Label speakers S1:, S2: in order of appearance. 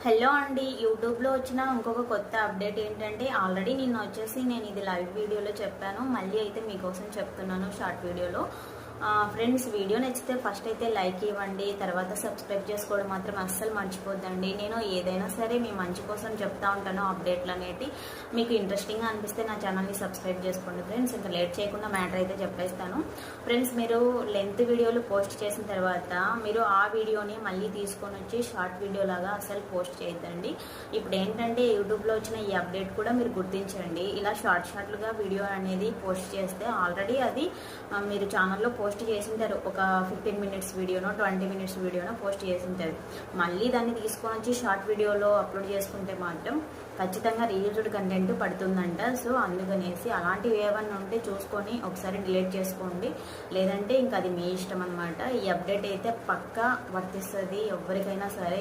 S1: Hello అండి, యూట్యూబ్లో వచ్చిన ఇంకొక కొత్త అప్డేట్ ఏంటంటే ఆల్రెడీ నిన్న వచ్చేసి నేను ఇది లైవ్ వీడియోలో చెప్పాను. మళ్ళీ అయితే మీకోసం చెప్తున్నాను షార్ట్ వీడియోలో. ఫ్రెండ్స్, వీడియో నచ్చితే ఫస్ట్ అయితే లైక్ ఇవ్వండి, తర్వాత సబ్స్క్రైబ్ చేసుకోవడం మాత్రం అస్సలు మర్చిపోద్దండి. నేను ఏదైనా సరే మీ మంచి కోసం చెప్తా ఉంటాను. అప్డేట్లు అనేవి మీకు ఇంట్రెస్టింగ్గా అనిపిస్తే నా ఛానల్ని సబ్స్క్రైబ్ చేసుకోండి ఫ్రెండ్స్. ఇంకా లేట్ చేయకుండా మ్యాటర్ అయితే చెప్పేస్తాను. ఫ్రెండ్స్, మీరు లెంత్ వీడియోలు పోస్ట్ చేసిన తర్వాత మీరు ఆ వీడియోని మళ్ళీ తీసుకొని వచ్చి షార్ట్ వీడియో లాగా అసలు పోస్ట్ చేయొద్దండి. ఇప్పుడు ఏంటంటే యూట్యూబ్లో వచ్చిన ఈ అప్డేట్ కూడా మీరు గుర్తించండి. ఇలా షార్ట్లుగా వీడియో అనేది పోస్ట్ చేస్తే ఆల్రెడీ అది మీరు ఛానల్లో పోస్ట్ చేసింటారు. ఒక 15 మినిట్స్ వీడియోనో 20 మినిట్స్ వీడియోనో పోస్ట్ చేసింటారు. మళ్ళీ దాన్ని తీసుకొని వచ్చి షార్ట్ వీడియోలో అప్లోడ్ చేసుకుంటే మాత్రం ఖచ్చితంగా రీయూజ్డ్ కంటెంట్ పడుతుందంట. సో అందుకనేసి అలాంటివి ఏమన్నా ఉంటే చూసుకొని ఒకసారి డిలీట్ చేసుకోండి, లేదంటే ఇంకా అది మీ ఇష్టం అనమాట. ఈ అప్డేట్ అయితే పక్కా వర్తిస్తుంది ఎవరికైనా సరే.